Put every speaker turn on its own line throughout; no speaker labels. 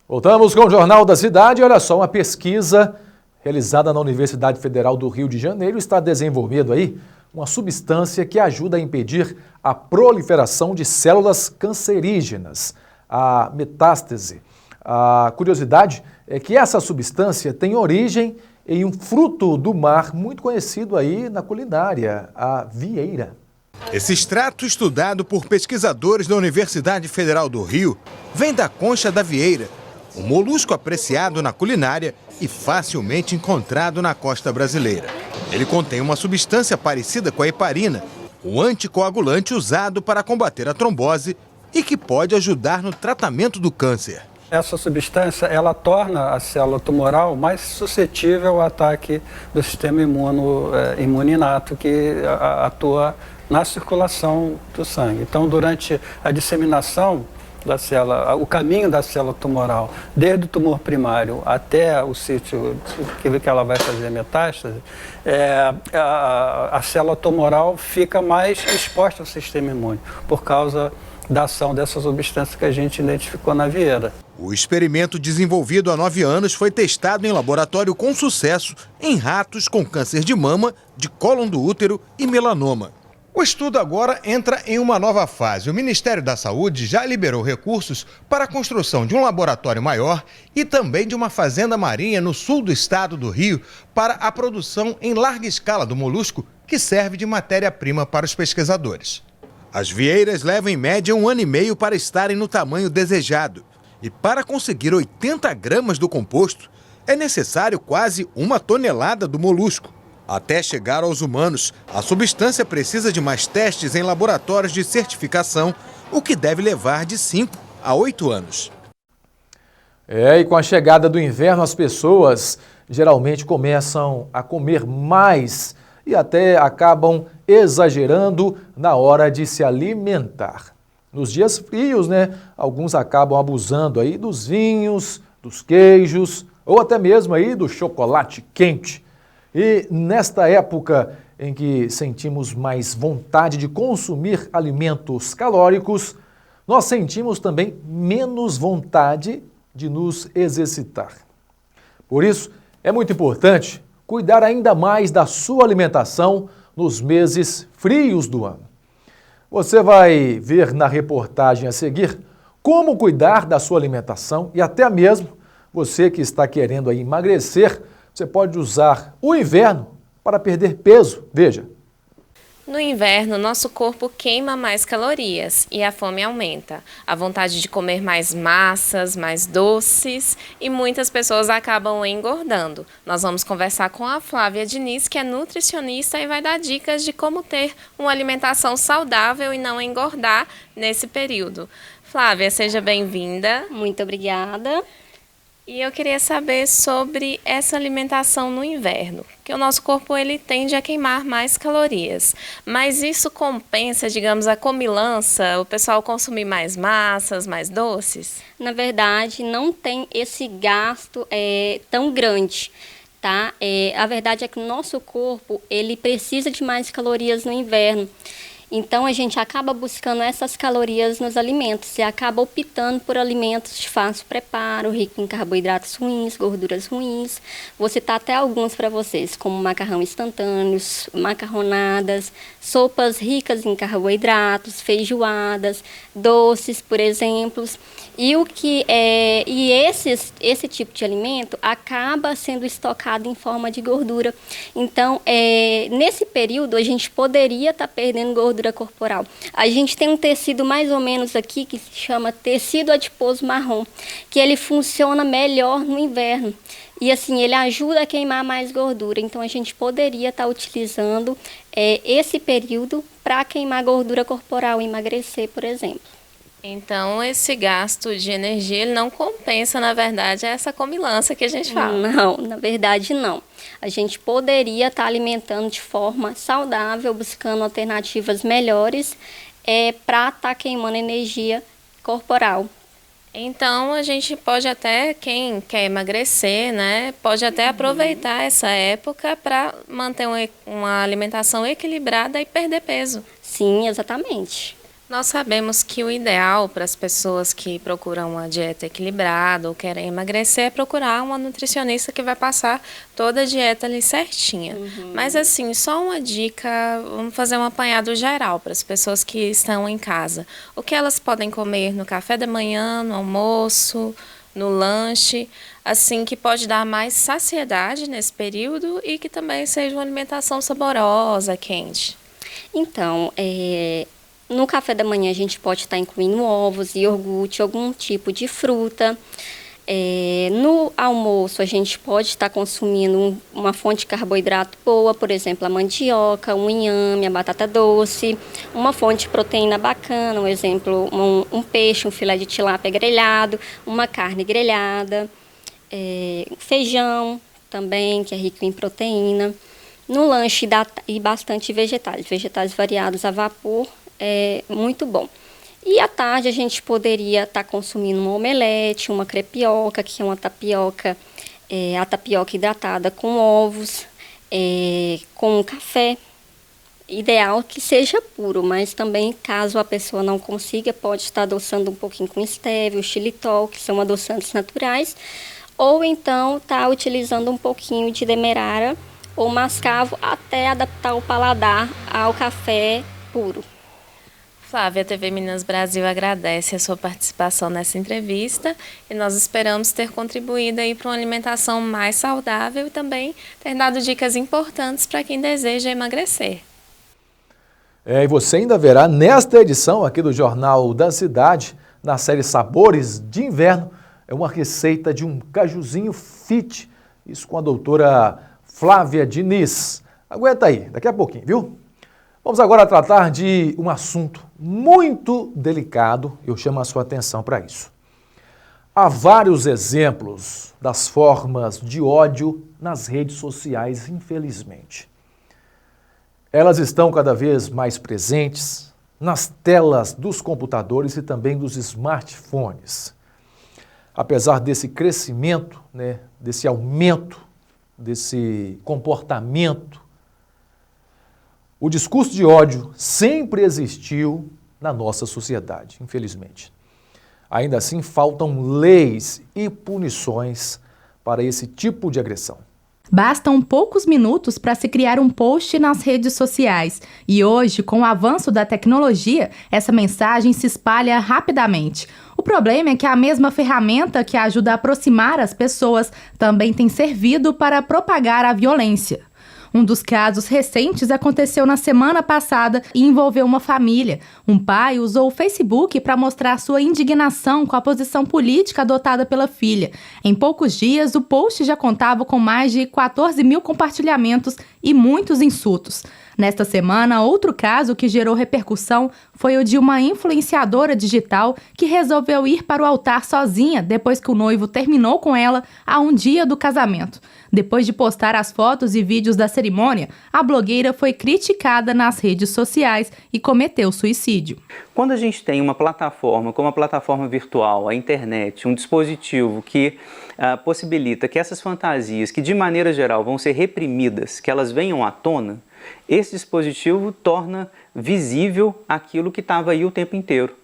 Voltamos com o Jornal da Cidade. Olha só, uma pesquisa realizada na Universidade Federal do Rio de Janeiro está desenvolvendo aí uma substância que ajuda a impedir a proliferação de células cancerígenas, a metástase. A curiosidade é que essa substância tem origem em um fruto do mar muito conhecido aí na culinária, a vieira.
Esse extrato, estudado por pesquisadores da Universidade Federal do Rio, vem da concha da vieira, um molusco apreciado na culinária e facilmente encontrado na costa brasileira. Ele contém uma substância parecida com a heparina, o anticoagulante usado para combater a trombose e que pode ajudar no tratamento do câncer.
Essa substância, ela torna a célula tumoral mais suscetível ao ataque do sistema imune inato que atua na circulação do sangue. Então, durante a disseminação da célula, o caminho da célula tumoral, desde o tumor primário até o sítio que ela vai fazer metástase, a célula tumoral fica mais exposta ao sistema imune, por causa da ação dessa substância que a gente identificou na vieira.
O experimento, desenvolvido há 9 anos, foi testado em laboratório com sucesso em ratos com câncer de mama, de cólon do útero e melanoma. O estudo agora entra em uma nova fase. O Ministério da Saúde já liberou recursos para a construção de um laboratório maior e também de uma fazenda marinha no sul do estado do Rio para a produção em larga escala do molusco, que serve de matéria-prima para os pesquisadores. As vieiras levam em média 1 ano e meio para estarem no tamanho desejado. E para conseguir 80 gramas do composto, é necessário quase 1 tonelada do molusco. Até chegar aos humanos, a substância precisa de mais testes em laboratórios de certificação, o que deve levar de 5 a 8 anos.
E com a chegada do inverno, as pessoas geralmente começam a comer mais e até acabam exagerando na hora de se alimentar. Nos dias frios, alguns acabam abusando aí dos vinhos, dos queijos ou até mesmo aí do chocolate quente. E nesta época em que sentimos mais vontade de consumir alimentos calóricos, nós sentimos também menos vontade de nos exercitar. Por isso, é muito importante cuidar ainda mais da sua alimentação nos meses frios do ano. Você vai ver na reportagem a seguir como cuidar da sua alimentação e até mesmo você que está querendo aí emagrecer, você pode usar o inverno para perder peso. Veja.
No inverno, nosso corpo queima mais calorias e a fome aumenta. A vontade de comer mais massas, mais doces e muitas pessoas acabam engordando. Nós vamos conversar com a Flávia Diniz, que é nutricionista e vai dar dicas de como ter uma alimentação saudável e não engordar nesse período. Flávia, seja bem-vinda.
Muito obrigada.
E eu queria saber sobre essa alimentação no inverno, que o nosso corpo ele tende a queimar mais calorias, mas isso compensa, digamos, a comilança, o pessoal consumir mais massas, mais doces?
Na verdade, não tem esse gasto tão grande, tá? A verdade é que o nosso corpo ele precisa de mais calorias no inverno. Então, a gente acaba buscando essas calorias nos alimentos e acaba optando por alimentos de fácil preparo, rico em carboidratos ruins, gorduras ruins. Vou citar até alguns para vocês, como macarrão instantâneos, macarronadas, sopas ricas em carboidratos, feijoadas, doces, por exemplo. E esse tipo de alimento acaba sendo estocado em forma de gordura. Então, nesse período, a gente poderia estar perdendo gordura corporal. A gente tem um tecido mais ou menos aqui que se chama tecido adiposo marrom, que ele funciona melhor no inverno. E assim, ele ajuda a queimar mais gordura. Então, a gente poderia estar utilizando esse período para queimar gordura corporal e emagrecer, por exemplo.
Então, esse gasto de energia ele não compensa, na verdade, essa comilança que a gente fala.
Não, na verdade não. A gente poderia estar alimentando de forma saudável, buscando alternativas melhores para estar queimando energia corporal.
Então, a gente pode até, quem quer emagrecer, pode até aproveitar essa época para manter uma alimentação equilibrada e perder peso.
Sim, exatamente.
Nós sabemos que o ideal para as pessoas que procuram uma dieta equilibrada ou querem emagrecer é procurar uma nutricionista que vai passar toda a dieta ali certinha. Mas assim, só uma dica, vamos fazer um apanhado geral para as pessoas que estão em casa. O que elas podem comer no café da manhã, no almoço, no lanche, assim que pode dar mais saciedade nesse período e que também seja uma alimentação saborosa, quente.
Então, no café da manhã a gente pode estar incluindo ovos, iogurte, algum tipo de fruta. No almoço a gente pode estar consumindo uma fonte de carboidrato boa, por exemplo, a mandioca, o inhame, a batata doce. Uma fonte de proteína bacana, um exemplo, um peixe, um filé de tilápia grelhado, uma carne grelhada, feijão também, que é rico em proteína. No lanche e bastante vegetais variados a vapor, é muito bom. E à tarde a gente poderia estar consumindo uma omelete, uma crepioca, que é uma tapioca, a tapioca hidratada com ovos, com café. Ideal que seja puro, mas também caso a pessoa não consiga, pode estar adoçando um pouquinho com stevia, o xilitol, que são adoçantes naturais, ou então estar utilizando um pouquinho de demerara ou mascavo até adaptar o paladar ao café puro.
Flávia, a TV Minas Brasil agradece a sua participação nessa entrevista e nós esperamos ter contribuído aí para uma alimentação mais saudável e também ter dado dicas importantes para quem deseja emagrecer.
E você ainda verá nesta edição aqui do Jornal da Cidade, na série Sabores de Inverno, uma receita de um cajuzinho fit, isso com a doutora Flávia Diniz. Aguenta aí, daqui a pouquinho, viu? Vamos agora tratar de um assunto muito delicado, eu chamo a sua atenção para isso. Há vários exemplos das formas de ódio nas redes sociais, infelizmente. Elas estão cada vez mais presentes nas telas dos computadores e também dos smartphones. Apesar desse crescimento, desse aumento, desse comportamento, o discurso de ódio sempre existiu na nossa sociedade, infelizmente. Ainda assim, faltam leis e punições para esse tipo de agressão.
Bastam poucos minutos para se criar um post nas redes sociais. E hoje, com o avanço da tecnologia, essa mensagem se espalha rapidamente. O problema é que a mesma ferramenta que ajuda a aproximar as pessoas também tem servido para propagar a violência. Um dos casos recentes aconteceu na semana passada e envolveu uma família. Um pai usou o Facebook para mostrar sua indignação com a posição política adotada pela filha. Em poucos dias, o post já contava com mais de 14 mil compartilhamentos e muitos insultos. Nesta semana, outro caso que gerou repercussão foi o de uma influenciadora digital que resolveu ir para o altar sozinha depois que o noivo terminou com ela a um dia do casamento. Depois de postar as fotos e vídeos da cerimônia, a blogueira foi criticada nas redes sociais e cometeu suicídio.
Quando a gente tem uma plataforma, como a plataforma virtual, a internet, um dispositivo que possibilita que essas fantasias, que de maneira geral vão ser reprimidas, que elas venham à tona, esse dispositivo torna visível aquilo que estava aí o tempo inteiro.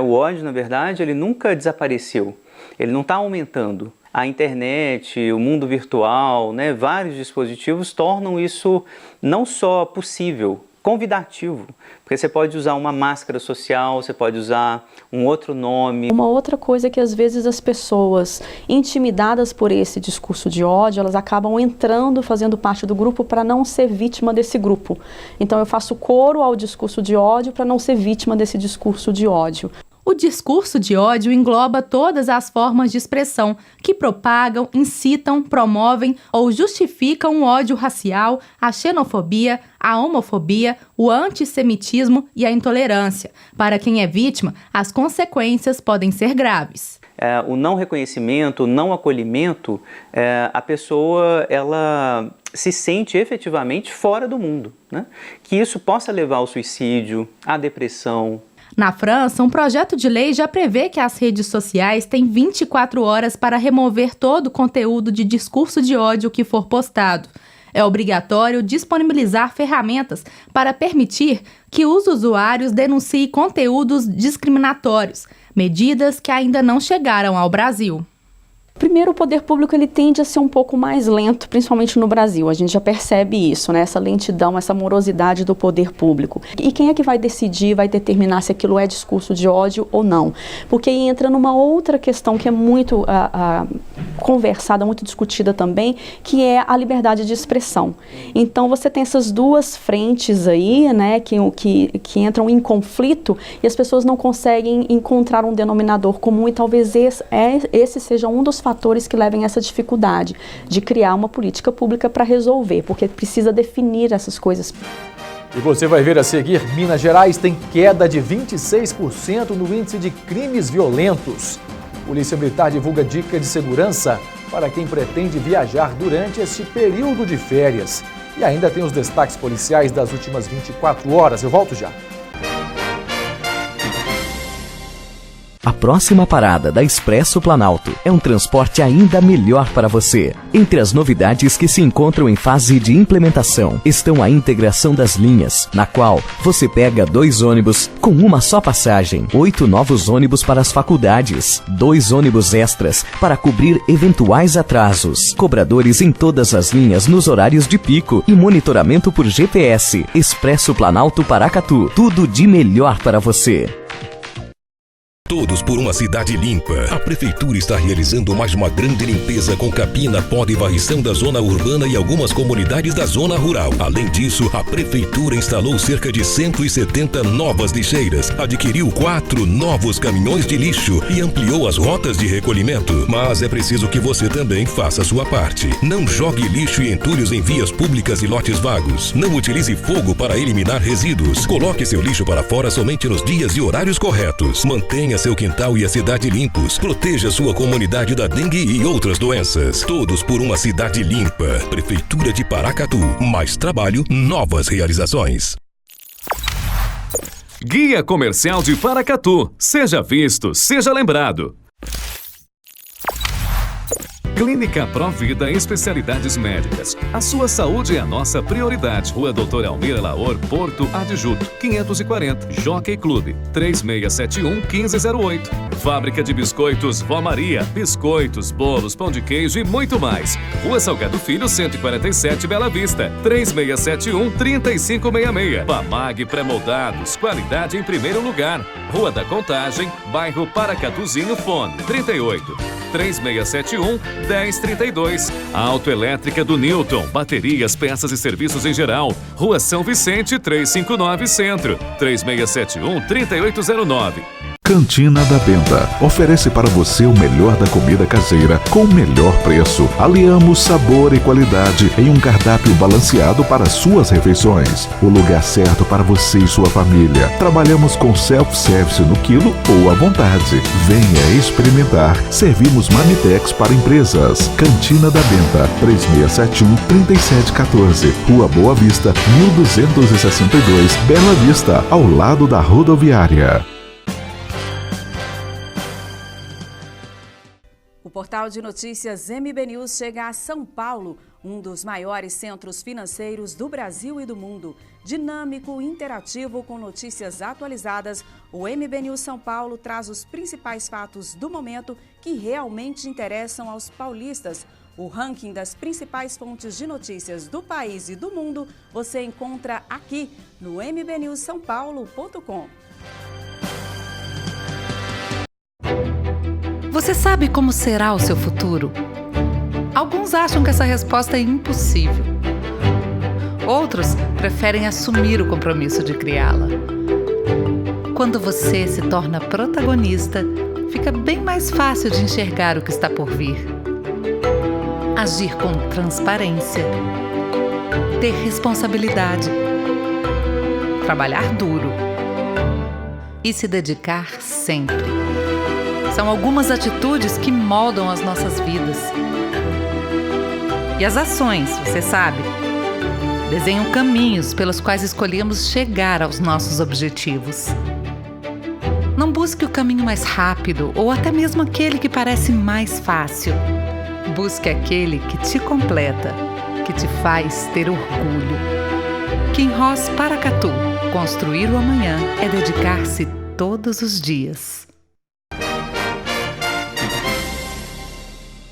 O ódio, na verdade, ele nunca desapareceu, ele não está aumentando. A internet, o mundo virtual, vários dispositivos tornam isso não só possível, convidativo, porque você pode usar uma máscara social, você pode usar um outro nome.
Uma outra coisa é que às vezes as pessoas intimidadas por esse discurso de ódio, elas acabam entrando, fazendo parte do grupo para não ser vítima desse grupo. Então eu faço coro ao discurso de ódio para não ser vítima desse discurso de ódio.
O discurso de ódio engloba todas as formas de expressão que propagam, incitam, promovem ou justificam o ódio racial, a xenofobia, a homofobia, o antissemitismo e a intolerância. Para quem é vítima, as consequências podem ser graves.
O não reconhecimento, o não acolhimento, a pessoa ela se sente efetivamente fora do mundo, Que isso possa levar ao suicídio, à depressão.
Na França, um projeto de lei já prevê que as redes sociais têm 24 horas para remover todo o conteúdo de discurso de ódio que for postado. É obrigatório disponibilizar ferramentas para permitir que os usuários denunciem conteúdos discriminatórios, medidas que ainda não chegaram ao Brasil.
Primeiro, o poder público ele tende a ser um pouco mais lento, principalmente no Brasil. A gente já percebe isso, né? Essa lentidão, essa morosidade do poder público. E quem é que vai decidir, vai determinar se aquilo é discurso de ódio ou não? Porque aí entra numa outra questão que é muito conversada, muito discutida também, que é a liberdade de expressão. Então, você tem essas duas frentes aí, né, que entram em conflito e as pessoas não conseguem encontrar um denominador comum e talvez esse seja um dos fatores que levem a essa dificuldade de criar uma política pública para resolver, porque precisa definir essas coisas.
E você vai ver a seguir, Minas Gerais tem queda de 26% no índice de crimes violentos. Polícia Militar divulga dica de segurança para quem pretende viajar durante este período de férias. E ainda tem os destaques policiais das últimas 24 horas. Eu volto já.
A próxima parada da Expresso Planalto é um transporte ainda melhor para você. Entre as novidades que se encontram em fase de implementação estão a integração das linhas, na qual você pega 2 ônibus com uma só passagem, 8 novos ônibus para as faculdades, 2 ônibus extras para cobrir eventuais atrasos, cobradores em todas as linhas nos horários de pico e monitoramento por GPS. Expresso Planalto Paracatu, tudo de melhor para você.
Todos por uma cidade limpa. A Prefeitura está realizando mais uma grande limpeza com capina, poda e varrição da zona urbana e algumas comunidades da zona rural. Além disso, a Prefeitura instalou cerca de 170 novas lixeiras, adquiriu 4 novos caminhões de lixo e ampliou as rotas de recolhimento. Mas é preciso que você também faça a sua parte. Não jogue lixo e entulhos em vias públicas e lotes vagos. Não utilize fogo para eliminar resíduos. Coloque seu lixo para fora somente nos dias e horários corretos. Mantenha seu quintal e a cidade limpos. Proteja sua comunidade da dengue e outras doenças. Todos por uma cidade limpa. Prefeitura de Paracatu. Mais trabalho, novas realizações.
Guia Comercial de Paracatu. Seja visto, seja lembrado. Clínica Provida Especialidades Médicas. A sua saúde é a nossa prioridade. Rua Doutor Almir Laor, Porto Adjuto, 540. Jockey Clube, 3671-1508. Fábrica de Biscoitos Vó Maria. Biscoitos, bolos, pão de queijo e muito mais. Rua Salgado Filho, 147, Bela Vista, 3671-3566. Pamag Pré-Moldados. Qualidade em primeiro lugar. Rua da Contagem, bairro Paracatuzinho, fone 38-3671-1032. Autoelétrica do Newton, baterias, peças e serviços em geral. Rua São Vicente, 359 Centro, 3671-3809.
Cantina da Benta oferece para você o melhor da comida caseira com o melhor preço. Aliamos sabor e qualidade em um cardápio balanceado para suas refeições. O lugar certo para você e sua família. Trabalhamos com self-service no quilo ou à vontade. Venha experimentar. Servimos Marmitex para empresas. Cantina da Benta, 3671-3714. Rua Boa Vista, 1262, Bela Vista, ao lado da rodoviária.
O portal de notícias MB News chega a São Paulo, um dos maiores centros financeiros do Brasil e do mundo. Dinâmico, interativo, com notícias atualizadas, o MB News São Paulo traz os principais fatos do momento que realmente interessam aos paulistas. O ranking das principais fontes de notícias do país e do mundo você encontra aqui no mbnewssaopaulo.com.
Você sabe como será o seu futuro? Alguns acham que essa resposta é impossível. Outros preferem assumir o compromisso de criá-la. Quando você se torna protagonista, fica bem mais fácil de enxergar o que está por vir. Agir com transparência, ter responsabilidade, trabalhar duro e se dedicar sempre. São algumas atitudes que moldam as nossas vidas. E as ações, você sabe, desenham caminhos pelos quais escolhemos chegar aos nossos objetivos. Não busque o caminho mais rápido ou até mesmo aquele que parece mais fácil. Busque aquele que te completa. que te faz ter orgulho. Kinross Paracatu. Construir o amanhã é dedicar-se todos os dias.